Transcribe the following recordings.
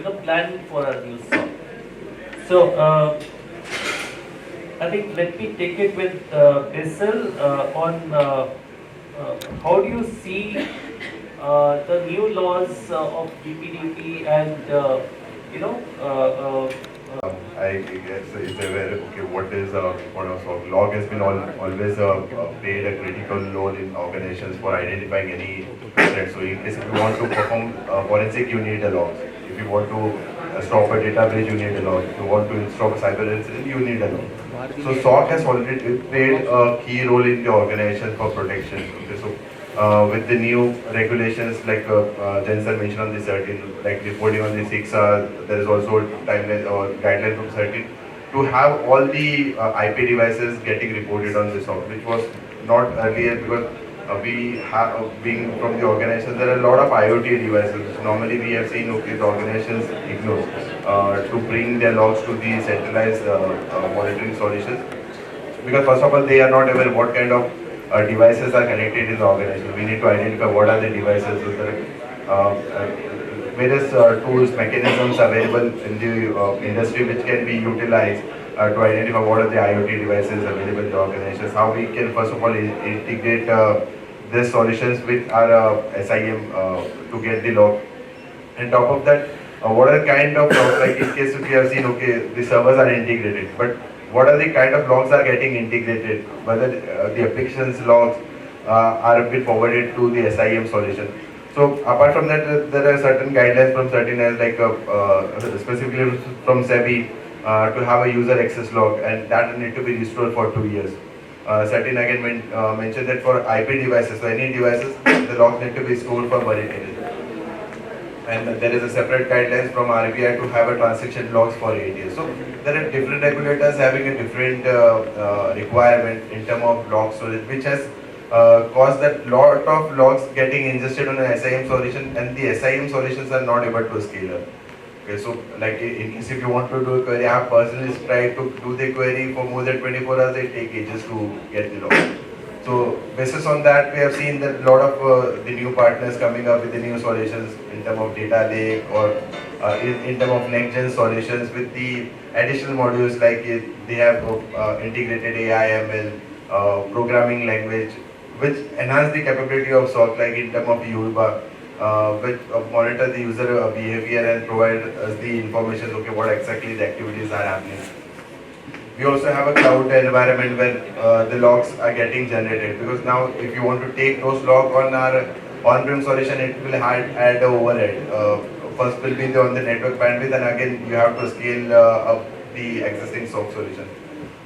the plan for our new SOC. So, I think let me take it with Basil on how do you see the new laws of DPDP and I guess it's aware, okay, what is what of SOC? Log has been always played a critical role in organizations for identifying any threat. So in case if you want to perform forensic, you need a log. If you want to stop a data breach, you need a log. If you want to stop a cyber incident, you need a log. So SOC has already played a key role in the organization for protection. Okay, so with the new regulations like Jensen mentioned on the 13, like reporting on the 6, there is also timeline or guideline from 13 to have all the IP devices getting reported on the SOC, which was not earlier because we have being from the organization, there are a lot of IoT devices. Normally we have seen okay, the organizations ignore to bring their logs to the centralized monitoring solutions because first of all they are not aware what kind of devices are connected in the organization. We need to identify what are the devices, various tools, mechanisms available in the industry which can be utilized to identify what are the IoT devices available in the organizations. How we can first of all integrate these solutions with our SIM to get the log. On top of that, what are the kind of logs, like in case if we have seen, okay, the servers are integrated, but what are the kind of logs are getting integrated, whether the applications logs are being forwarded to the SIM solution. So apart from that, there are certain guidelines from certain as like specifically from SEBI to have a user access log, and that need to be restored for 2 years. Certain again mentioned that for IP devices, so any devices, the logs need to be stored for 1 year. And there is a separate guidelines from RBI to have a transaction logs for 8 years. So there are different regulators having a different requirement in terms of logs, so which has caused that lot of logs getting ingested on an SIM solution, and the SIM solutions are not able to scale up. Okay, so like in case if you want to do a query, I have personally tried to do the query for more than 24 hours, it takes ages to get the log. So basis on that, we have seen that a lot of the new partners coming up with the new solutions in terms of data lake or in terms of next gen solutions with the additional modules like they have integrated AI, ML, programming language, which enhance the capability of SOC, like in terms of UBA, which monitor the user behavior and provide us the information, okay, what exactly the activities are happening. We also have a cloud environment where the logs are getting generated, because now if you want to take those logs on our on-prem solution, it will add overhead. First will be on the network bandwidth, and again you have to scale up the existing SOC solution.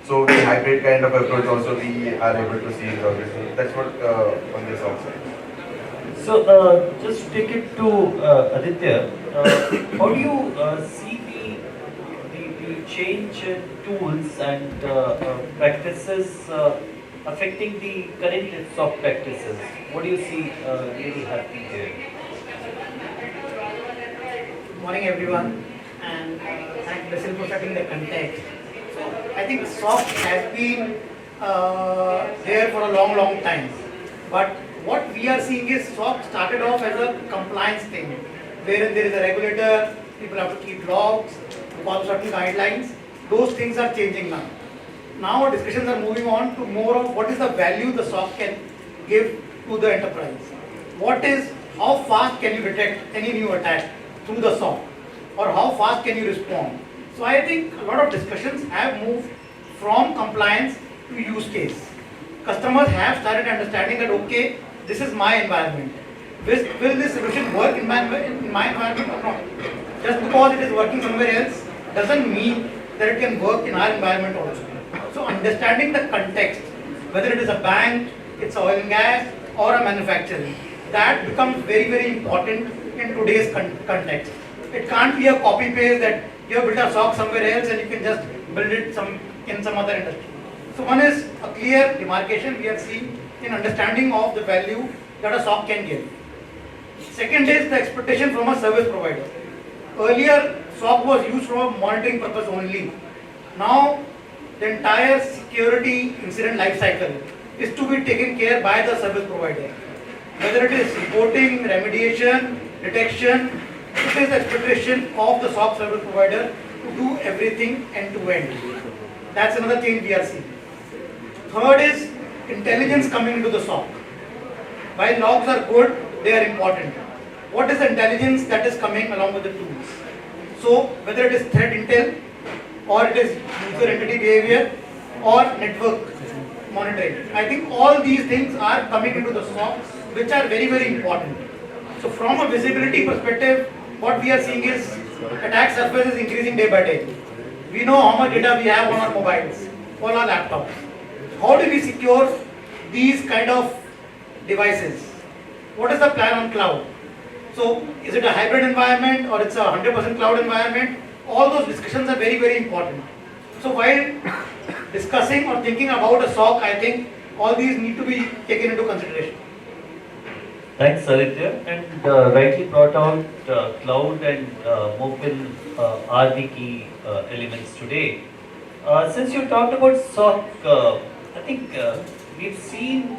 So the hybrid kind of approach also we are able to see in the organization. That's what on the SOC side. So just to take it to Aditya, how do you see the change in tools and practices affecting the current SOC practices? What do you see really happening there? Good morning, everyone, and thank Basil for setting the context. So I think SOC has been there for a long time, but what we are seeing is SOC started off as a compliance thing, wherein there is a regulator, people have to keep logs, follow certain guidelines. Those things are changing now. Now our discussions are moving on to more of what is the value the SOC can give to the enterprise. How fast can you detect any new attack through the SOC, or how fast can you respond? So I think a lot of discussions have moved from compliance to use case. Customers have started understanding that, okay, this is my environment. Will this solution work in my environment or not? Just because it is working somewhere else doesn't mean that it can work in our environment also. So understanding the context, whether it is a bank, it's oil and gas, or a manufacturing, that becomes very important in today's context. It can't be a copy paste that you have built a SOC somewhere else and you can just build it in some other industry. So one is a clear demarcation we are seeing in understanding of the value that a SOC can give. Second is the expectation from a service provider. Earlier, SOC was used for a monitoring purpose only. Now, the entire security incident life cycle is to be taken care by the service provider. Whether it is reporting, remediation, detection, it is the expectation of the SOC service provider to do everything end to end. That's another change we are seeing. Third is intelligence coming into the SOC. While logs are good, they are important. What is the intelligence that is coming along with the tools? So whether it is threat intel, or it is user entity behavior, or network monitoring, I think all these things are coming into the SOC, which are very, very important. So from a visibility perspective, what we are seeing is attack surface is increasing day by day. We know how much data we have on our mobiles, on our laptops. How do we secure these kind of devices? What is the plan on cloud? So is it a hybrid environment or it's a 100% cloud environment? All those discussions are very, very important. So while discussing or thinking about a SOC, I think all these need to be taken into consideration. Thanks, Aditya. And rightly brought out cloud and mobile are the key elements today. Since you talked about SOC, I think we've seen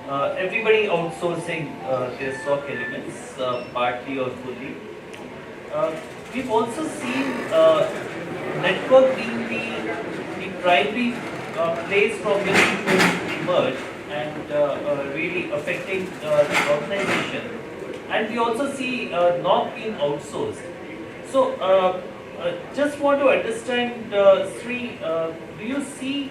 everybody outsourcing their SOC elements, partly or fully. We've also seen network being the primary place from which people emerge and really affecting the organization. And we also see not being outsourced. So, just want to understand, Sri, do you see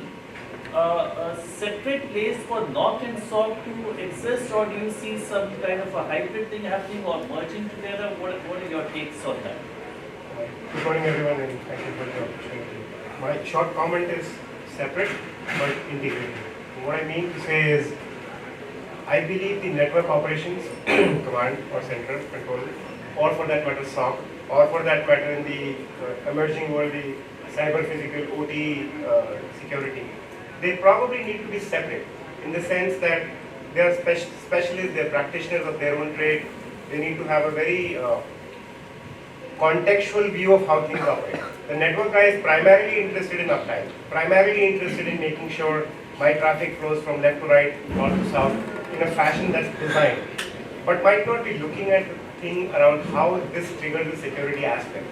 a separate place for NOC and SOC to exist, or do you see some kind of a hybrid thing happening or merging together? What are your takes on that? Good morning, everyone, and thank you for the opportunity. My short comment is separate but integrated. What I mean to say is, I believe the network operations command or center control, or for that matter SOC, or for that matter in the emerging world, the cyber physical OT security, they probably need to be separate in the sense that they are specialists, they are practitioners of their own trade. They need to have a very contextual view of how things operate. The network guy is primarily interested in uptime, primarily interested in making sure my traffic flows from left to right, north to south in a fashion that's designed, but might not be looking at the thing around how this triggers the security aspect.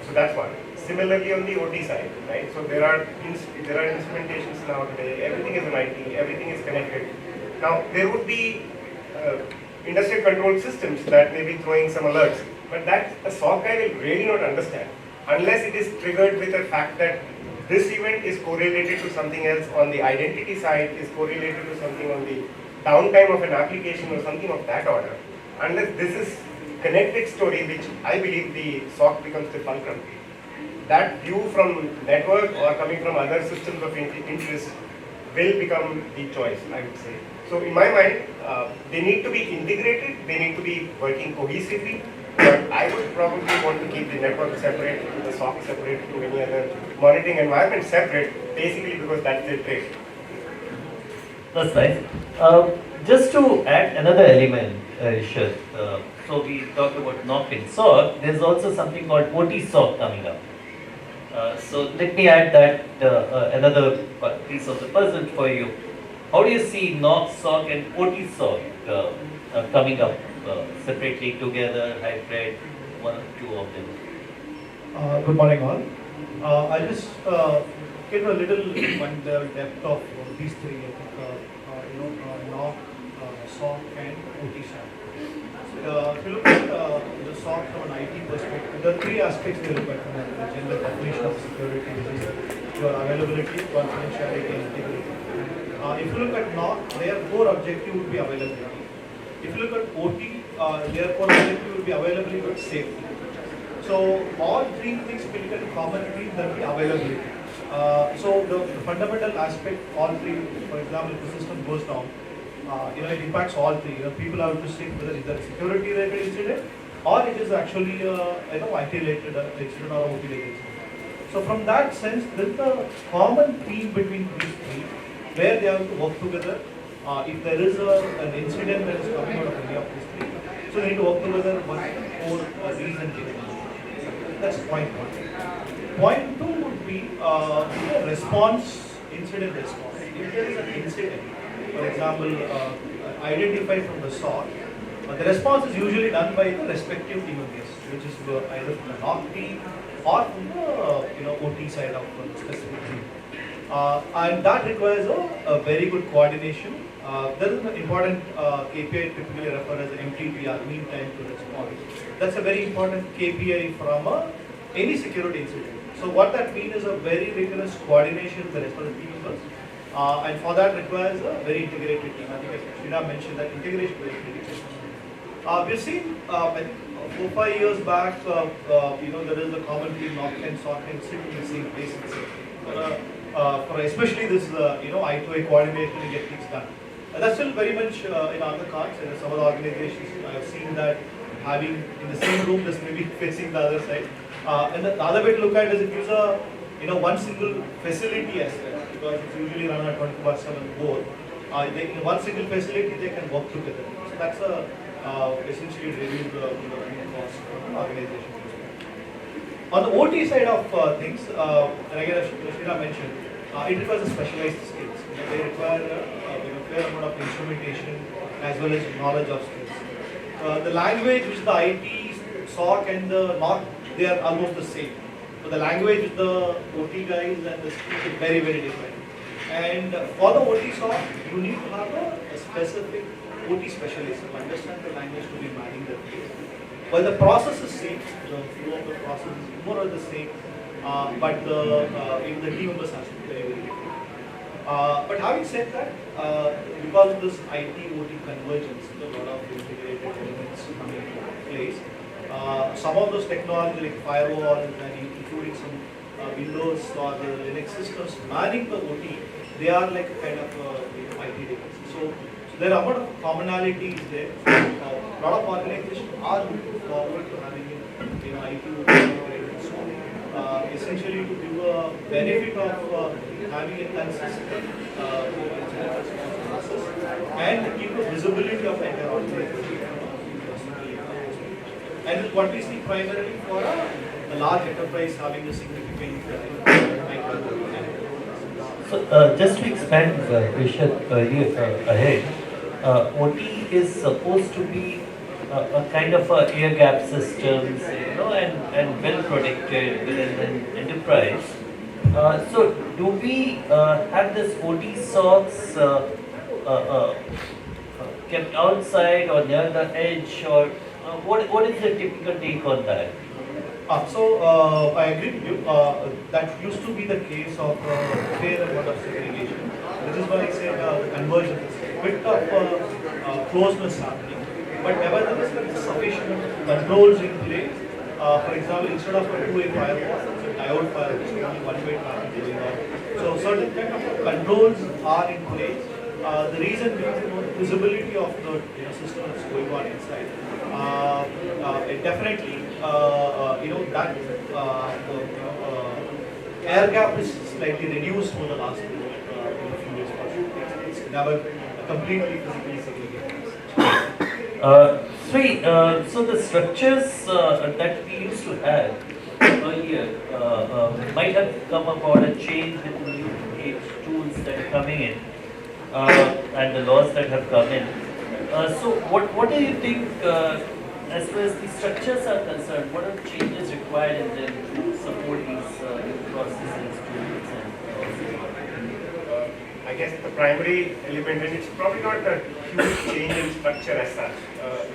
So that's one. Similarly on the OT side, right? So there are instrumentations now today, everything is in IT, everything is connected. Now there would be industrial control systems that may be throwing some alerts, but that a SOC guy will really not understand unless it is triggered with the fact that this event is correlated to something else on the identity side, is correlated to something on the downtime of an application or something of that order. Unless this is connected story, which I believe the SOC becomes the fulcrum. That view from network or coming from other systems of interest will become the choice, I would say. So in my mind, they need to be integrated, they need to be working cohesively, but I would probably want to keep the network separate, the SOC separate, to any other monitoring environment separate, basically because that's their trade. That's nice. Just to add another element, Rishad, so we talked about NOC and SOC, there's also something called OT SOC coming up. So let me add that another piece of the puzzle for you. How do you see NOC, SOC and OT SOC coming up separately, together, hybrid, one or two of them? Good morning all. I'll just give a little the depth of these three, I think, NOC, SOC and OT SOC. If you look at the SOC from an IT perspective, there are three aspects we look at from the general definition of security, which is your availability, confidentiality and integrity. If you look at NOC, their core objective would be availability. If you look at OT, their core objective would be availability but safety. So all three things will get a common theme, that will be availability. So the fundamental aspect, all three, for example, if the system goes down, it impacts all three. People have to see whether it's a security related incident or it is actually IT related incident or OT related incident. So from that sense, there is a common theme between these three where they have to work together. If there is an incident that is coming out of any of these three, so they need to work together for reason. That's point one. Point two would be response, incident response. If there is an incident, for example, identified from the SOC, The response is usually done by the respective team members, which is either from the NOC team or from the OT side of the specific team. And that requires a very good coordination. There is an important KPI typically referred as MTTR, mean time to response. That's a very important KPI from any security incident. So what that means is a very rigorous coordination with the rest of the team members. And for that requires a very integrated team. I think as Srina mentioned that integration is very critical. We've seen, I think 4-5 years back, there is a common team, NOC and SOC and sit in the same place. For especially this, I2A coordination to get things done. That's still very much in other cards. In some of the organizations, I've seen that having in the same room, this may be facing the other side. And the other way to look at it is it gives a one single facility as well, because it's usually run at 24/7 board. In one single facility, they can work together. So that's essentially reduce the cost of the organization. On the OT side of things, and again, as Shreena mentioned, it requires a specialized skills. They require a fair amount of instrumentation as well as knowledge of skills. The language which the IT, SOC and the NOC, they are almost the same. So the language with the OT guys and the skills is very, very different. And for the OT SOC, you need to have a specific OT specialist who understand the language to be managing the case. Well, the process is same, the flow of the process is more or the same, but the team members have to be very, very different. But having said that, because of this IT-OT convergence, a lot of integrated elements coming into place, some of those technologies like firewalls and including some Windows or the Linux systems manning the OT, they are like a kind of IT devices. So there are a lot of commonalities there. A lot of organizations are looking forward to having IT-OT integrated. So essentially to give a benefit of having a consistent process and give a visibility of the entire organization. And what we see primarily for a large enterprise having a significant So just to expand Rishad ahead, OT is supposed to be a kind of a air gap systems, and well protected within an enterprise. So do we have this OT SOCs kept outside or near the edge, or what is the typical take on that? I agree with you. That used to be the case of fair amount of segregation. This is why I said the convergence is a bit of closeness happening. But nevertheless, there is sufficient controls in place. For example, instead of a two-way firewall, it's a diode firewall, it's only one-way traffic going on. So certain kind of controls are in place. The reason being the visibility of the system that's going on inside. It definitely, that air gap is slightly reduced over the last few years. It's never completely physically segregated. So the structures that we used to have earlier might have come about a change with the new age tools that are coming in and the laws that have come in. So what do you think as far as the structures are concerned? What are the changes required in them to support these new processes, tools, and I guess the primary element, and it's probably not a huge change in structure as such.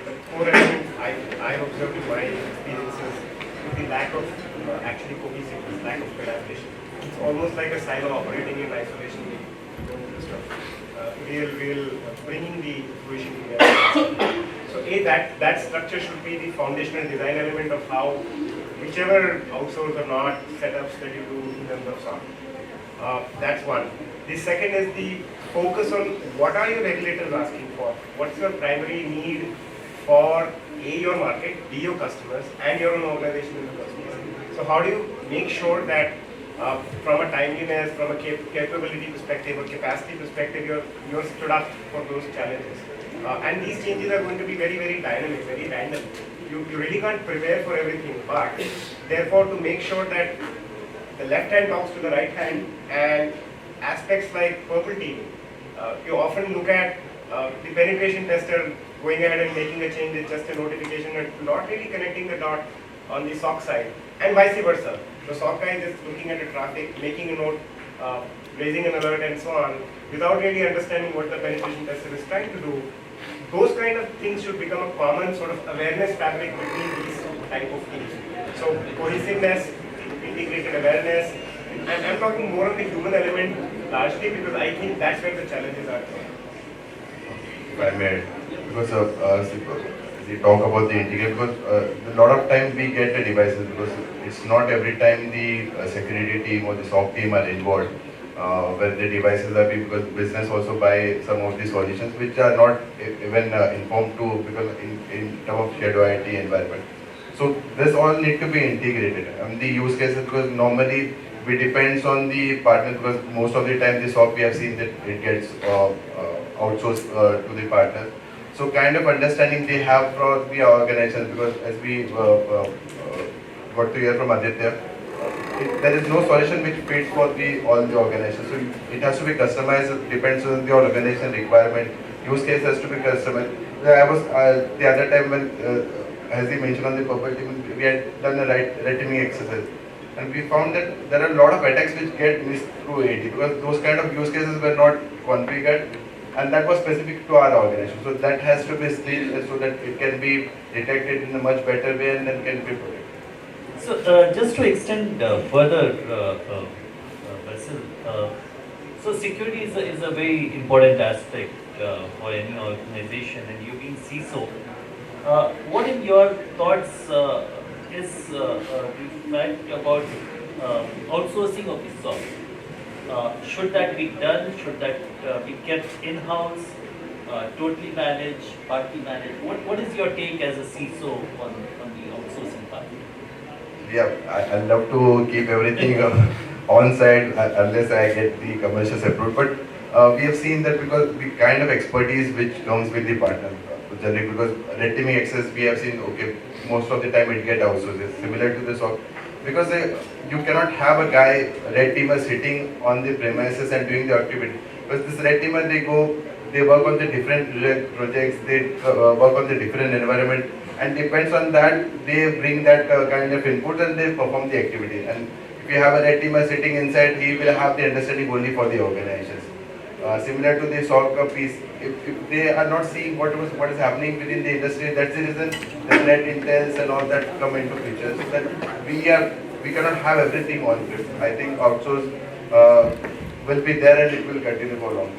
The core element I've observed in my experiences is the lack of actually cohesiveness, lack of collaboration. It's almost like a silo operating in isolation. Real bringing the fruition together. So that structure should be the foundational design element of how whichever outsource or not setups that you do in terms of SOC. That's one. The second is the focus on what are your regulators asking for? What's your primary need for A, your market, B, your customers, and your own organization in the first place. So how do you make sure that from a timeliness, from a capability perspective or capacity perspective, you're stood up for those challenges. And these changes are going to be very, very dynamic, very random. You really can't prepare for everything, but therefore to make sure that the left hand talks to the right hand, and aspects like purple teaming. You often look at the penetration tester going ahead and making a change is just a notification and not really connecting the dot on the SOC side, and vice versa. The SOC guy is just looking at the traffic, making a note, raising an alert and so on, without really understanding what the penetration tester is trying to do. Those kind of things should become a common sort of awareness fabric between these type of teams. So cohesiveness, integrated awareness, and I'm talking more on the human element largely because I think that's where the challenges are. If I may, because we talk about the integrate, because a lot of time we get the devices because it's not every time the security team or the SOC team are involved where the devices are being, because business also buy some of the solutions which are not even informed to because in terms of shared IT environment. So this all need to be integrated. The use cases, because normally we depends on the partner, because most of the time the SOC we have seen that it gets outsourced to the partner. So kind of understanding they have from the organizations, because as we got to hear from Aditya, there is no solution which fits for all the organizations. So it has to be customized, depends on the organization requirement. Use case has to be customized. I was the other time when, as he mentioned on the purple team, we had done a red teaming exercise. And we found that there are a lot of attacks which get missed through AD because those kind of use cases were not configured, and that was specific to our organization. So that has to be scaled so that it can be detected in a much better way and then can be protected. So just to extend further, Basil, so security is a very important aspect for any organization, and you being CISO, what in your thoughts is the fact about outsourcing of the SOC? Should that be done? Should that be kept in-house, totally managed, partly managed? What is your take as a CISO on the outsourcing part? Yeah, I love to keep everything on site unless I get the commercial support. But we have seen that because the kind of expertise which comes with the partner, generally because red teaming access we have seen, okay, most of the time it get outsourced. It's similar to the SOC. Because you cannot have a guy, red teamer sitting on the premises and doing the activity. Because this red teamer, they work on the different projects, they work on the different environment, and depends on that, they bring that kind of input and they perform the activity. And if you have a red teamer sitting inside, he will have the understanding only for the organizations. Similar to the SOC piece, if they are not seeing what is happening within the industry, that's the reason the threat intels and all that come into picture. So that we cannot have everything on this. I think outsource will be there and it will continue for long.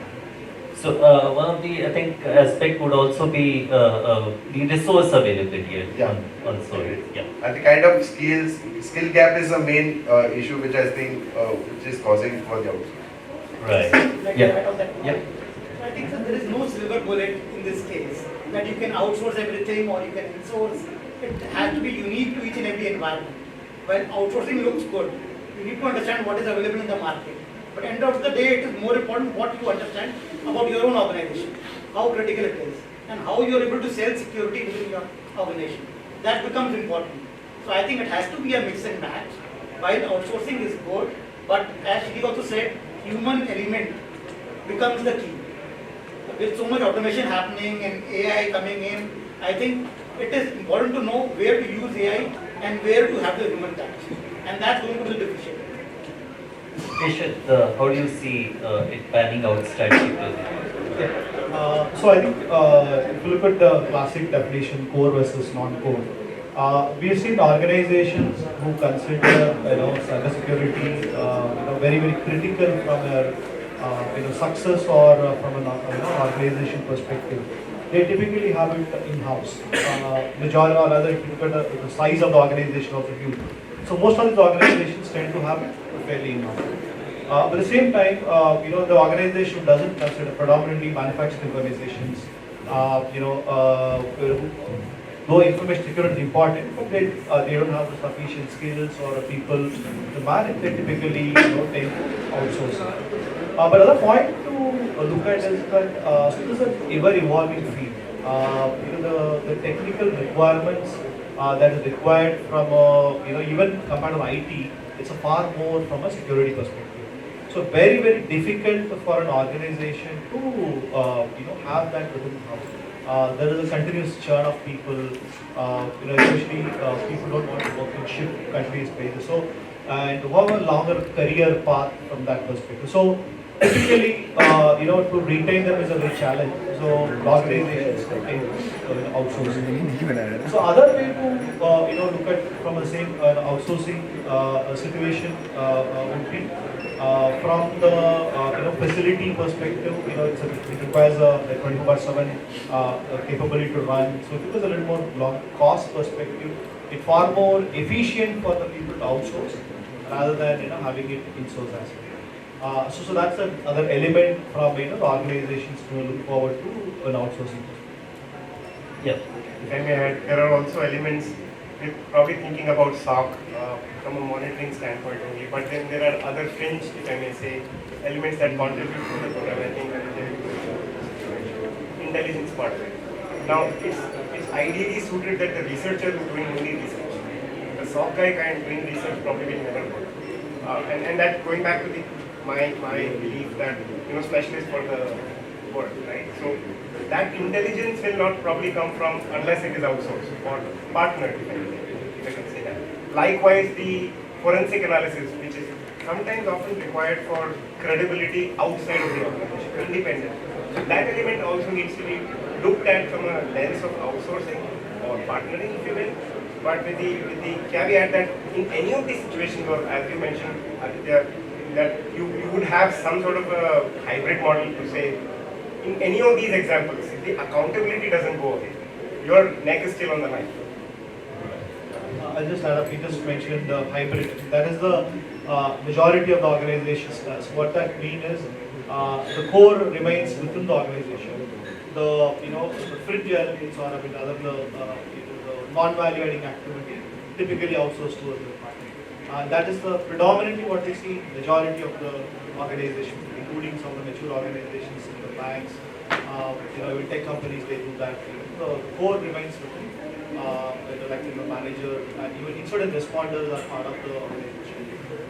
So one of the, I think, aspect would also be the resource availability on service. Yeah. And the kind of skill gap is the main issue which I think which is causing for the outsource. Right. Like Yeah. right on that point. Yeah. So I think that there is no silver bullet in this case that you can outsource everything or you can insource. It has to be unique to each and every environment. When outsourcing looks good, you need to understand what is available in the market. But end of the day, it is more important what you understand about your own organization, how critical it is, and how you are able to sell security within your organization. That becomes important. So I think it has to be a mix and match. While outsourcing is good, but as he also said, human element becomes the key. With so much automation happening and AI coming in, I think it is important to know where to use AI and where to have the human touch. And that's going to be the differentiator. Ishit, how do you see it panning out strategically? So I think if you look at the classic definition, core versus non-core, we have seen organizations who consider cybersecurity very very critical from a success or from an organization perspective. They typically have it in-house. Majority or rather, if you look at the size of the organization also huge. So most of these organizations tend to have it fairly in-house. But at the same time, the organization doesn't consider predominantly manufacturing organizations. Though information security is important, but they don't have the sufficient skills or people to manage. They typically tend to outsource it. But another point to look at is that this is an ever-evolving field. The technical requirements that is required from even compared to IT, it's a far more from a security perspective. So very very difficult for an organization to have that within house. there is a continuous churn of people, especially people don't want to work in shift countries basis. So, and to have a longer career path from that perspective. So, typically, to retain them is a very challenge. So, organizations tend to outsourcing. So, other way to look at from the same outsourcing situation would be from the facility perspective. It requires a 24/7 capability to run. So, it was a little more long cost perspective. It's far more efficient for the people to outsource rather than having it in-source as well. So that's another element from the organizations to look forward to an outsourcing. Yeah. If I may add, there are also elements we're probably thinking about SOC from a monitoring standpoint only, but then there are other fringe, if I may say, elements that contribute to the program. I think intelligence part of it. Now, it's ideally suited that the researcher is doing only research. The SOC guy kind doing research probably will never work. And that going back to my belief that specialists for the work, right? So that intelligence will not probably come from unless it is outsourced or partnered, if I can say that. Likewise, the forensic analysis, which is sometimes often required for credibility outside of the organization, independent. So that element also needs to be looked at from a lens of outsourcing or partnering, if you will. But with the caveat that in any of these situations, or as you mentioned, Aditya, that you would have some sort of a hybrid model to say, in any of these examples, if the accountability doesn't go away, your neck is still on the line. I'll just add up, you just mentioned the hybrid. That is the majority of the organizations. So what that means is the core remains within the organization. The fringe elements or the non-value adding activity typically outsourced to a third party. That is the predominantly what we see majority of the organizations, including some of the mature organizations in the banks, even tech companies, they do that. The core remains within like the manager and even incident responders are part of the organization.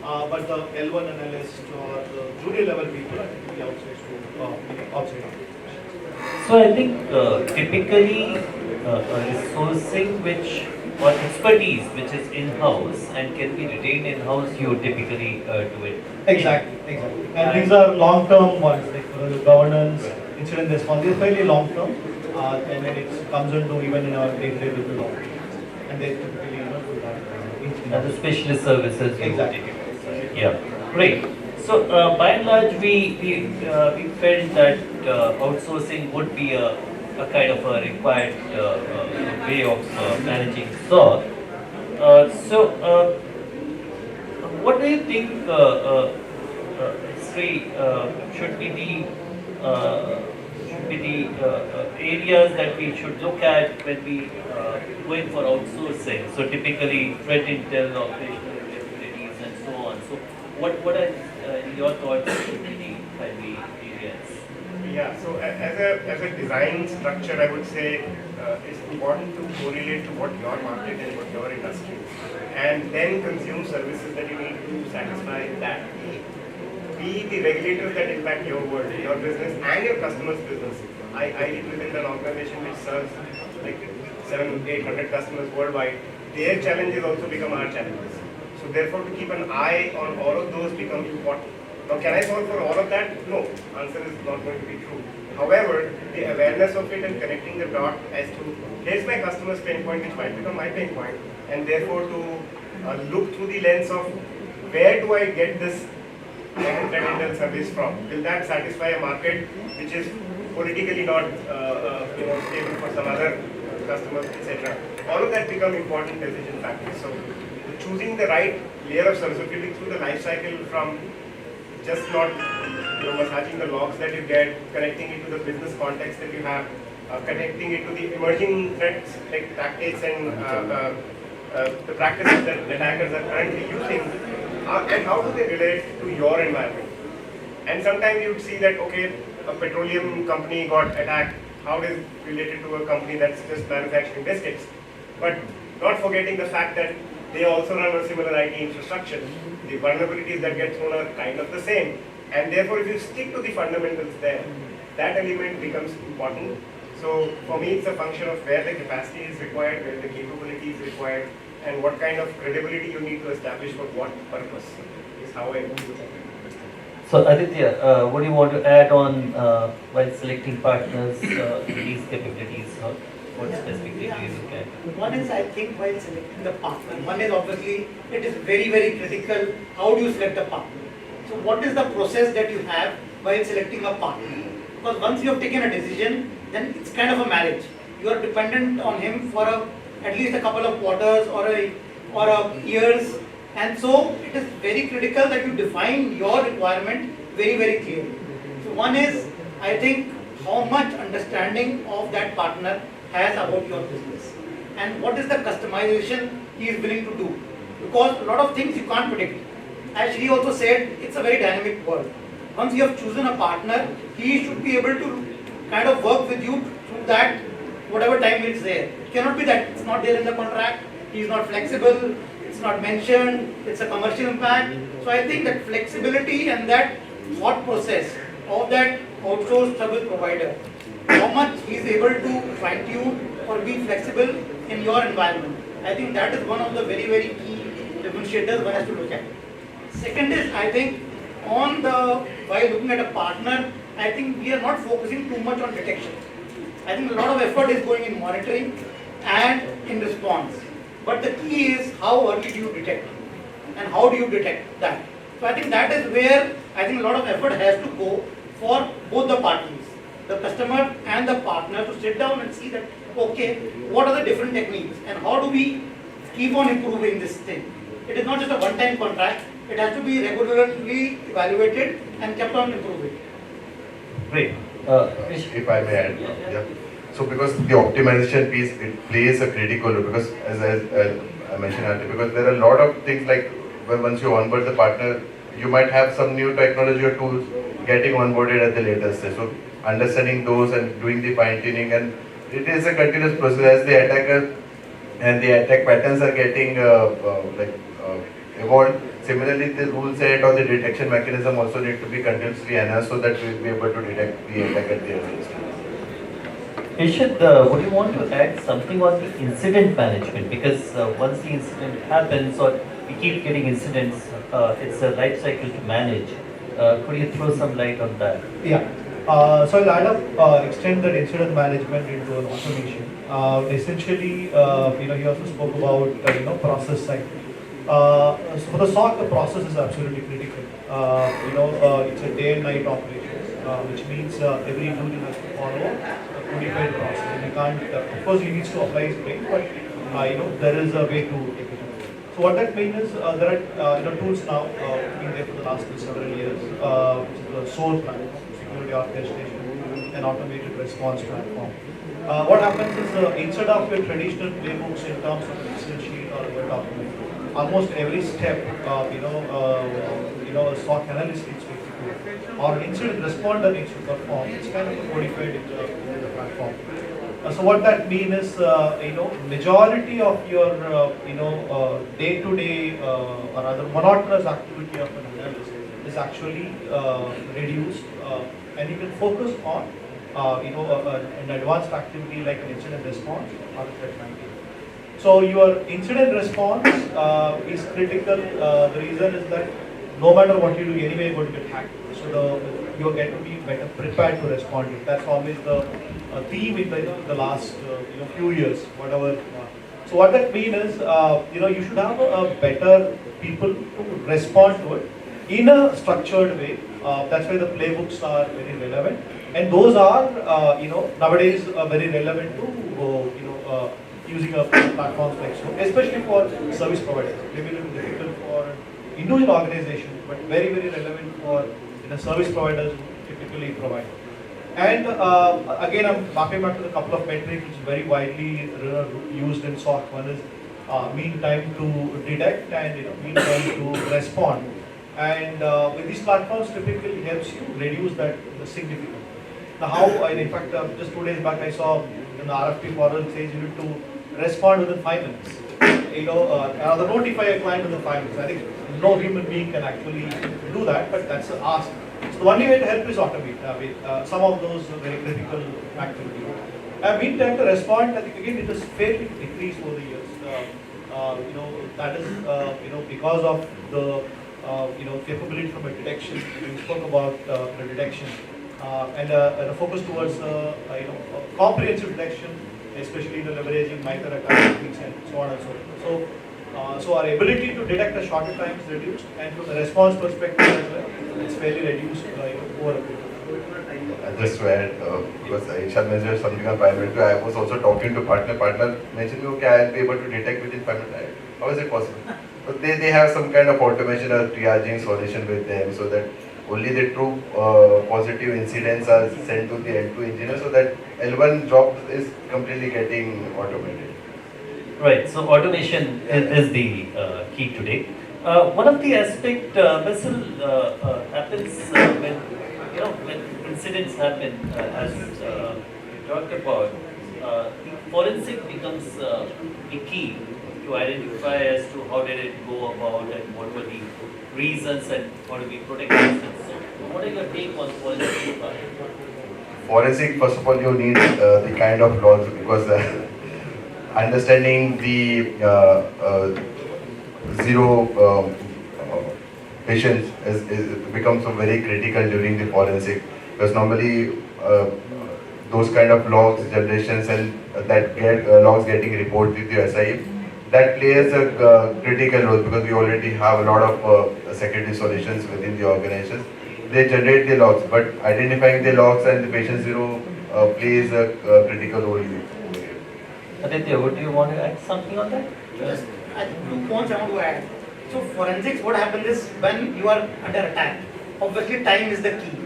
But the L1 analyst or the junior level people are typically outsourced to outside organizations. So I think typically resourcing or expertise which is in-house and can be retained in-house, you typically do it. Exactly. And these are long-term ones, like governance, incident response. They're fairly long-term, and then it comes into even in our day-to-day business operations. And they typically do that. The specialist services. Exactly. Yeah, great. So by and large, we felt that outsourcing would be a kind of a required way of managing SOC. What do you think, Sri, should be the areas that we should look at when we going for outsourcing? So typically, threat intel, operational capabilities, and so on. So what are your thoughts should be the primary areas? Yeah, so as a design structure, I would say it's important to correlate to what your market and what your industry is, and then consume services that you need to satisfy that. Be the regulators that impact your world, your business, and your customers' business. I live within an organization which serves like 700-800 customers worldwide. Their challenges also become our challenges. So therefore, to keep an eye on all of those becomes important. Now, can I solve for all of that? No, answer is not going to be true. However, the awareness of it and connecting the dot as to here's my customer's pain point, which might become my pain point, and therefore to look through the lens of where do I get this threat intel service from? Will that satisfy a market which is politically not stable for some other customers, etc. All of that become important decision factors. So choosing the right layer of service, if you look through the life cycle from just not massaging the logs that you get, connecting it to the business context that you have, connecting it to the emerging threats like tactics and the practices that attackers are currently using, and how do they relate to your environment. And sometimes you'd see that, okay, a petroleum company got attacked, how it is related to a company that's just manufacturing biscuits, but not forgetting the fact that they also run a similar IT infrastructure. The vulnerabilities that get thrown are kind of the same, and therefore if you stick to the fundamentals there, that element becomes important. So for me, it's a function of where the capacity is required, where the capability is required, and what kind of credibility you need to establish for what purpose is how I move with it. So Aditya, what do you want to add on while selecting partners in these capabilities? What specifically do you look at? One is, I think, while selecting the partner, one is obviously it is very, very critical. How do you select a partner? So, what is the process that you have while selecting a partner? Because once you have taken a decision, then it's kind of a marriage. You are dependent on him for at least a couple of quarters or a years, and so it is very critical that you define your requirement very, very clearly. So, one is, I think, how much understanding of that partner has about your business and what is the customization he is willing to do, because a lot of things you can't predict. As Shri also said, it's a very dynamic world. Once you have chosen a partner, he should be able to kind of work with you through that whatever time it's there. It cannot be that it's not there in the contract, he is not flexible, it's not mentioned, it's a commercial impact. So I think that flexibility and that thought process of that outsourced service provider, how much he is able to fine tune or be flexible in your environment. I think that is one of the very, very key differentiators one has to look at. Second is, I think, while looking at a partner, I think we are not focusing too much on detection. I think a lot of effort is going in monitoring and in response. But the key is how early do you detect and how do you detect that. So I think that is where I think a lot of effort has to go for both the parties, the customer and the partner, to sit down and see that, okay, what are the different techniques and how do we keep on improving this thing. It is not just a one-time contract, it has to be regularly evaluated and kept on improving. Great. If I may add, yeah. So because the optimization piece, it plays a critical role, because as I mentioned earlier, because there are a lot of things like once you onboard the partner, you might have some new technology or tools getting onboarded at the later stage. So understanding those and doing the fine tuning, and it is a continuous process as the attacker and the attack patterns are getting evolved. Similarly, the rule set or the detection mechanism also need to be continuously enhanced so that we will be able to detect the attack at the early stage. Ishad, would you want to add something on the incident management? Because once the incident happens or we keep getting incidents, it's a life cycle to manage. Could you throw some light on that? Yeah. So I'll add up, extend that incident management into an automation. Essentially, he also spoke about process side. So for the SOC, the process is absolutely critical. It's a day and night operation, which means every individual has to follow a codified process. And you can't, of course, he needs to apply his brain, but there is a way to take it. So what that means is there are tools now being there for the last several years, which is the SOAR platform, security orchestration and automated response platform. What happens is instead of your traditional playbooks in terms of an Excel sheet or a Word document, almost every step, a SOC analyst needs to execute, or an incident responder needs to perform. It's kind of codified in the platform. So what that means is, majority of your, day-to-day or other monotonous activity of an analyst is actually reduced, and you can focus on, an advanced activity like an incident response or a threat hunting. So your incident response is critical. The reason is that no matter what you do, anyway you're going to get hacked. So you get to be better prepared to respond. That's always the theme in the last few years, whatever. So what that means is, you should have a better people to respond to it in a structured way. That's why the playbooks are very relevant, and those are nowadays very relevant to using a platforms like SOAR, especially for service providers. Maybe a little difficult for individual organizations, but very, very relevant for service providers who typically provide. And again, I'm mapping back to a couple of metrics which is very widely used in SOC. One is mean time to detect and mean time to respond. And with these platforms, typically helps you reduce that significantly. Now, how? In fact, just 2 days back, I saw in the RFP portal says you need to respond within 5 minutes. Or notify a client within 5 minutes. I think no human being can actually do that, but that's an ask. So the only way to help is automate some of those very critical activities. Mean time to respond, I think again it has fairly decreased over the years. That is because of the capability from a detection. We spoke about the detection and a focus towards comprehensive detection, especially leveraging micro attack techniques and so on and so forth. So our ability to detect a shorter time is reduced, and from the response perspective as well, it's fairly reduced over a period of time. Just to add, because Ishan mentioned something on private, I was also talking to partner. Partner mentioned, okay, I'll be able to detect within 5 minutes. How is it possible? But they have some kind of automation or triaging solution with them, so that only the true positive incidents are sent to the L2 engineer, so that L1 job is completely getting automated. Right, so automation is the key today. One of the aspect, Basil, happens when incidents happen, as you talked about, the forensic becomes the key to identify as to how did it go about and what were the reasons and how do we protect ourselves. So, what are your take on forensic part? Forensic, first of all, you need the kind of laws, because understanding the zero patients becomes very critical during the forensic, because normally those kind of logs generations and that get logs getting reported to SIE, that plays a critical role, because we already have a lot of security solutions within the organizations. They generate the logs, but identifying the logs and the patient zero plays a critical role. Aditya, would you want to add something on that? Just 2 points I want to add. So forensics, what happens is when you are under attack, obviously time is the key.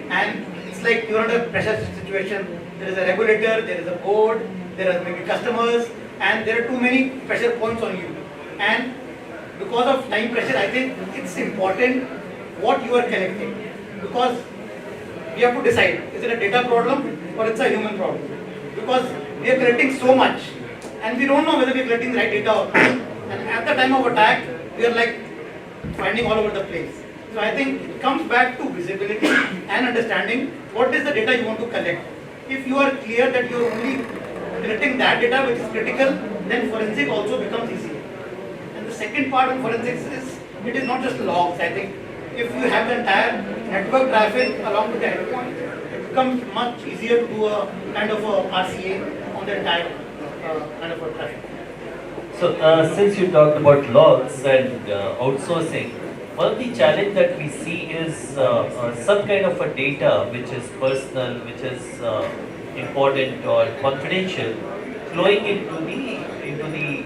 And it's like you're under pressure situation. There is a regulator, there is a board, there are maybe customers, and there are too many pressure points on you. And because of time pressure, I think it's important what you are collecting. Because we have to decide, is it a data problem or it's a human problem? Because we are collecting so much and we don't know whether we are collecting the right data or not. And at the time of attack, we are like finding all over the place. So I think it comes back to visibility and understanding what is the data you want to collect. If you are clear that you are only collecting that data which is critical, then forensic also becomes easier. And the second part of forensics is, it is not just logs. I think if you have the entire network traffic along with the endpoint, it becomes much easier to do a kind of a RCA on the entire kind of a traffic. So, since you talked about logs and outsourcing, one of the challenge that we see is some kind of a data which is personal, which is important or confidential, flowing into the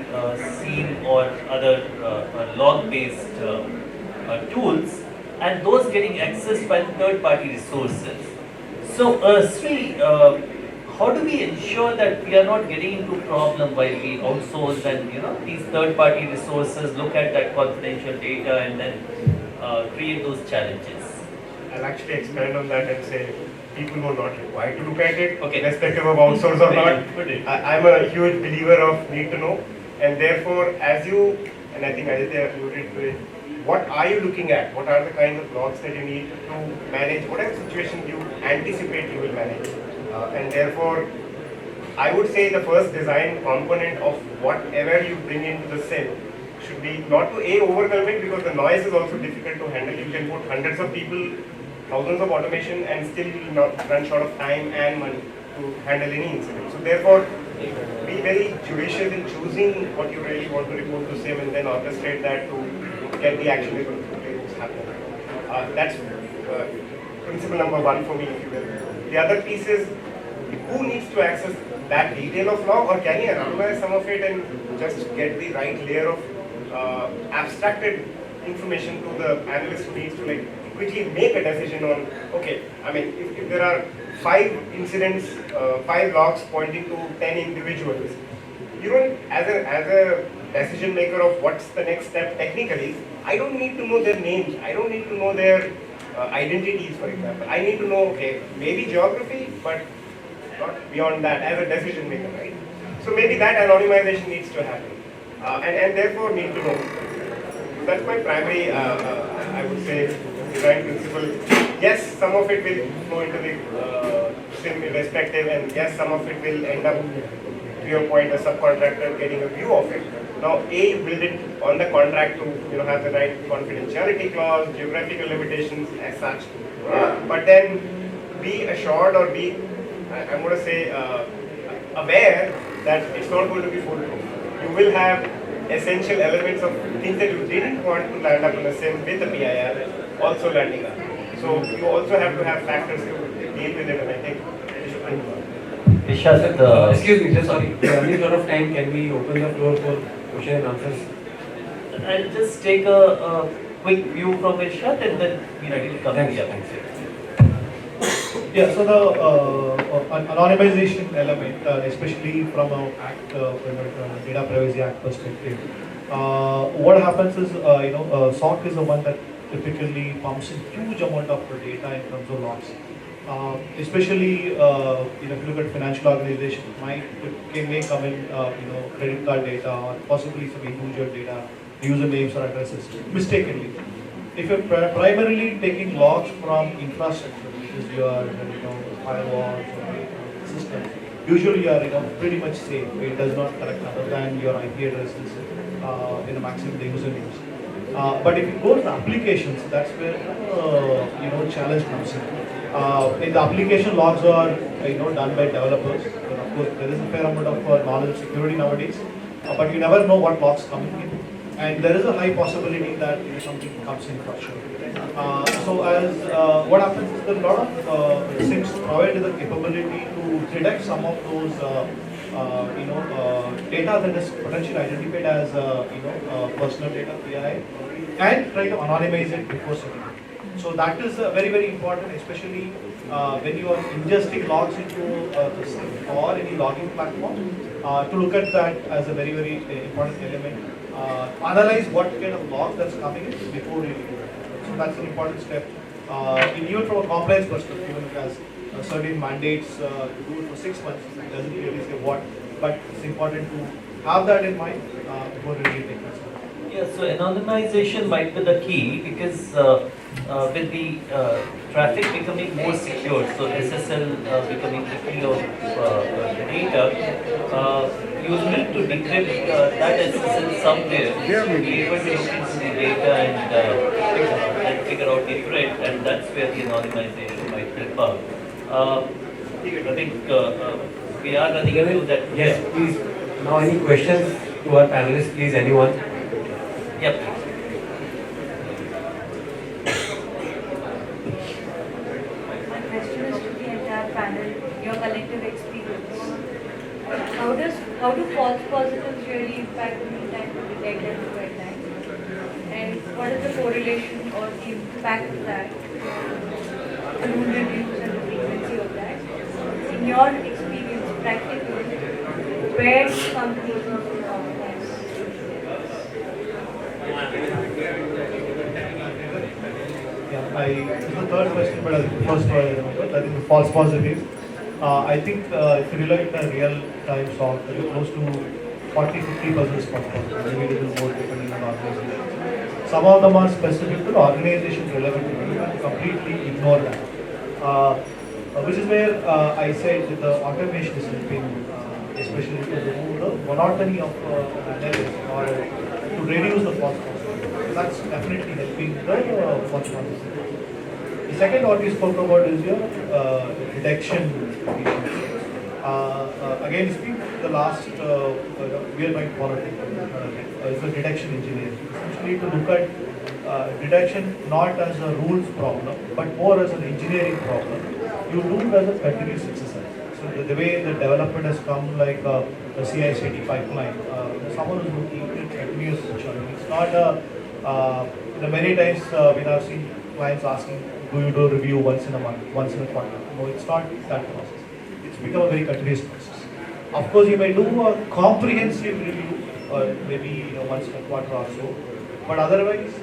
scene or other log-based tools, and those getting accessed by third-party resources. So, Sri, how do we ensure that we are not getting into problem while we outsource and these third-party resources look at that confidential data and then create those challenges? I'll actually expand on that and say people who are not required to look at it, Okay. irrespective of outsource or not. I'm a huge believer of need to know, and therefore, as you, and I think Aditya alluded to it, what are you looking at? What are the kinds of logs that you need to manage? Whatever situation you anticipate you will manage. And therefore, I would say the first design component of whatever you bring into the SIM should be not to overwhelm it, because the noise is also difficult to handle. You can put hundreds of people, thousands of automation, and still you will not run short of time and money to handle any incident. So therefore, be very judicious in choosing what you really want to report to SIM and then orchestrate that to get the actionable things happening. That's principle number one for me, if you will. The other piece is, who needs to access that detail of log, or can you anonymize some of it and just get the right layer of abstracted information to the analyst who needs to quickly make a decision on, okay, I mean, if there are 5 incidents, 5 logs pointing to 10 individuals, you don't, as a decision maker of what's the next step technically, I don't need to know their names, I don't need to know their identities, for example. I need to know, okay, maybe geography, but not beyond that as a decision maker, right? So maybe that anonymization needs to happen, and therefore need to know. That's my primary, I would say, design principle. Yes, some of it will flow into the system irrespective, and yes, some of it will end up, to your point, a subcontractor getting a view of it. Now, A, you build it on the contract to have the right confidentiality clause, geographical limitations as such, but then be assured or be, I'm going to say, aware that it's not going to be foolproof. You will have essential elements of things that you didn't want to land up in the SIM with the PIR also landing up. So you also have to have factors to deal with it, and I think we should think about it. Ishad, Excuse me, sir, sorry. We are running out of time. Can we open the floor for question and answers? I'll just take a quick view from Ishad and then we'll come Thanks. here. Thanks. Yeah, so the anonymization element, especially from a data privacy act perspective, what happens is, SOC is the one that typically pumps in huge amount of data in terms of logs. Especially, if you look at financial organizations, may come in, credit card data or possibly some individual data, usernames or addresses, mistakenly. If you're primarily taking logs from infrastructure, which is your firewalls or systems, usually you are pretty much safe. It does not collect other than your IP addresses, maximum the usernames. But if you go to the applications, that's where challenge comes in. The application logs are done by developers. Of course, there is a fair amount of knowledge of security nowadays, but you never know what logs coming in. And there is a high possibility that something comes in for sure. So as what happens is that a lot of SIMs provide the capability to detect some of those data that is potentially identified as personal data PI and try to anonymize it before sending it. So that is very, very important, especially when you are ingesting logs into the SIM or any logging platform, to look at that as a very, very important element. Analyze what kind of logs that's coming in before you do it. So that's an important step. Even from a compliance perspective, even it has certain mandates to do it for 6 months. It doesn't really say what, but it's important to have that in mind before really taking it. Yeah, so anonymization might be the key because with the traffic becoming more secure, so SSL becoming the key of the data, you need to decrypt that SSL somewhere to be able to look into the data and figure out the threat, and that's where the anonymization might help out. I think we are running into that. Yes, please. Now, any questions to our panelists, please, anyone? Yep. My question is to the entire panel, your collective experience. How do false positives really impact the mean time to detect and to red line? And what is the correlation or the impact of that, the rule reviews and the frequency of that? In your experience, practically, where do companies need to compromise? This is the third question, but first I think the false positives. I think if you look at the real-time SOC, there is close to 40-50% false positives, maybe a little more depending on organization. Some of them are specific to the organization relevant. You can completely ignore that. Which is where I said that the automation is helping, especially to remove the monotony of analysis or to reduce the false positives. That's definitely helping the false positives. The second what we spoke about is your detection efficiency. Again, speak the last real-time quality is the detection engineering. Essentially to look at detection not as a rules problem, but more as an engineering problem. You do it as a continuous exercise. So the way the development has come like a CI/CD pipeline, someone is looking at continuous journey. It's not many times we have seen clients asking, do you do a review once in a month, once in a quarter? No, it's not that process. It's become a very continuous process. Of course, you may do a comprehensive review, maybe once in a quarter or so, but otherwise,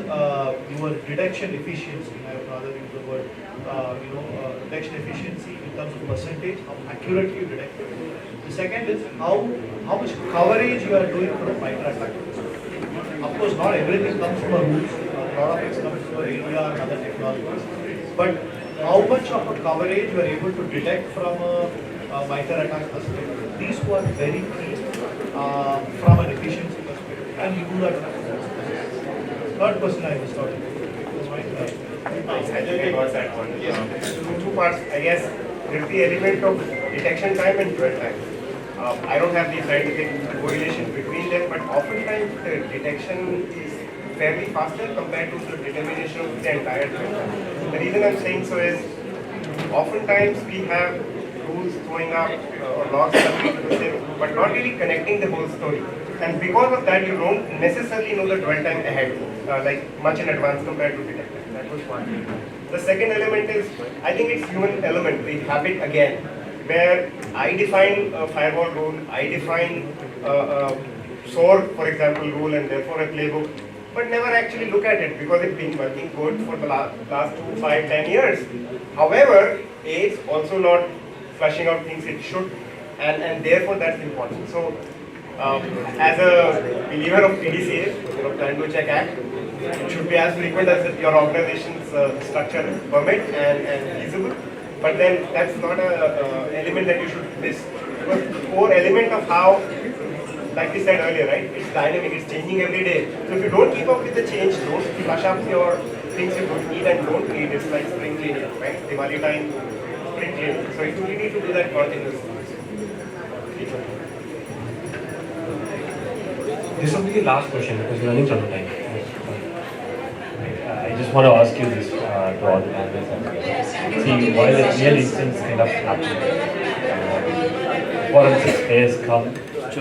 your detection efficiency, I would rather use the word, detection efficiency in terms of percentage, how accurately you detect it. The second is how much coverage you are doing for a fighter attack. Of course, not everything comes from rules. A lot of it comes from ADR and other technologies. But how much of a coverage we are able to detect from a MITRE attack perspective. These two are very key from an efficiency perspective, and we do that. Third question I was talking about. I think I got that one. Two parts, I guess. There's the element of detection time and dwell time. I don't have the scientific correlation between them, but oftentimes the detection is fairly faster compared to the determination of the entire dwell time. The reason I'm saying so is oftentimes we have rules throwing up or logs coming into the system, but not really connecting the whole story. And because of that, you don't necessarily know the dwell time ahead, like much in advance compared to detection. That was one. The second element is, I think it's human element, the habit again, where I define a firewall rule, I define a SOAR, for example, rule, and therefore a playbook, but never actually look at it because it's been working good for the last 2, 5, 10 years. However, it's also not flushing out things it should, and therefore that's important. So, as a believer of PDCA, Plan Do Check Act, it should be as frequent as your organization's structure permit and feasible. But then that's not an element that you should miss. Because the core element of how, like we said earlier, right? It's dynamic, it's changing every day. So if you don't keep up with the change, don't flush up your things you don't need and don't need. It's like spring cleaning, right? Diwali time, spring cleaning. So you really need to do that continuously. This will be the last question because we're running out of time. I just want to ask you this to all the panelists. See, while the real instance kind of happen, forensic players come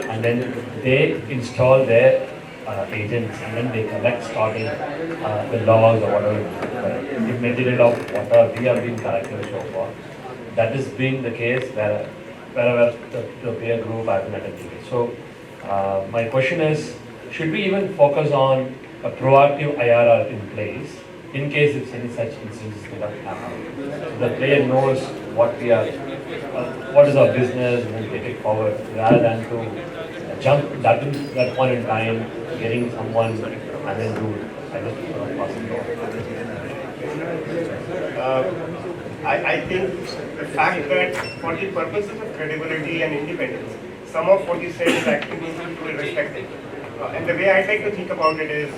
and then they install their agents and then they collect starting the logs or whatever, the material of whatever we have been collecting so far. That has been the case wherever the peer group has been attempting it. So my question is, should we even focus on a proactive IRR in place in case if any such instances do not happen? So the player knows what we are, what is our business, and then take it forward rather than to jump that point in time, getting someone and then do it. I just pass it on. I think the fact that for the purposes of credibility and independence, some of what you said is actually to be respected. And the way I like to think about it is,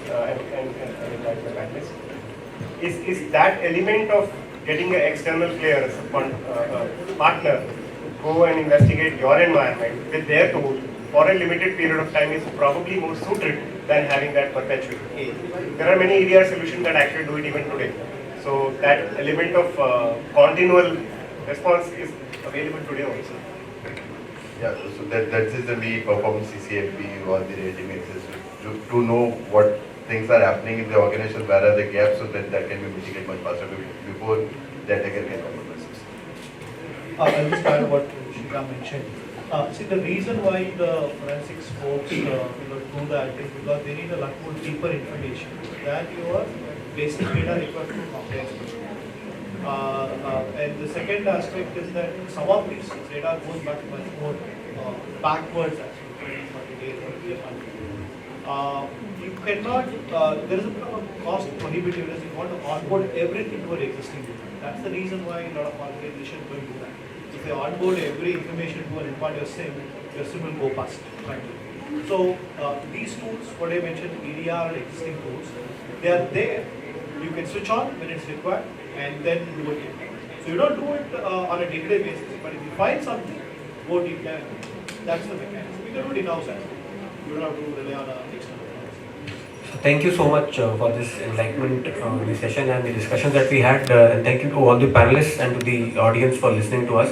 is that element of getting an external player as a partner to go and investigate your environment with their tool for a limited period of time is probably more suited than having that perpetual. There are many EDR solutions that actually do it even today. So that element of continual response is available today also. Yeah, so that is the we perform CCFP or the rating exists to know what things are happening in the organization, where are the gaps, so that can be mitigated much faster before the attacker can compromise. I'll just add what Shriram mentioned. See, the reason why the forensics folks do that is because they need a lot more deeper information than your basic data required for compliance. And the second aspect is that some of these data goes back much more backwards, actually, 20 days or you cannot, there is a bit of a cost prohibitiveness. You want to onboard everything to an existing data. That's the reason why a lot of organizations don't do that. If they onboard every information to an endpoint, your SIM will go past. Right? So these tools, what I mentioned, EDR and existing tools, they are there. You can switch on when it's required and then do it. So you don't do it on a day-to-day basis, but if you find something, go deep dive. That's the mechanism. You can do it in-house as well. You don't have to rely on an external. Thank you so much for this enlightenment, the session and the discussions that we had. And thank you to all the panelists and to the audience for listening to us.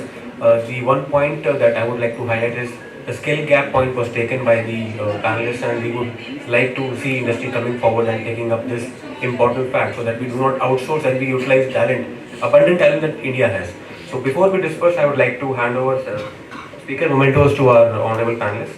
The one point that I would like to highlight is the skill gap point was taken by the panelists, and we would like to see industry coming forward and taking up this important fact so that we do not outsource and we utilize talent, abundant talent that India has. So before we disperse, I would like to hand over speaker mementos to our honorable panelists.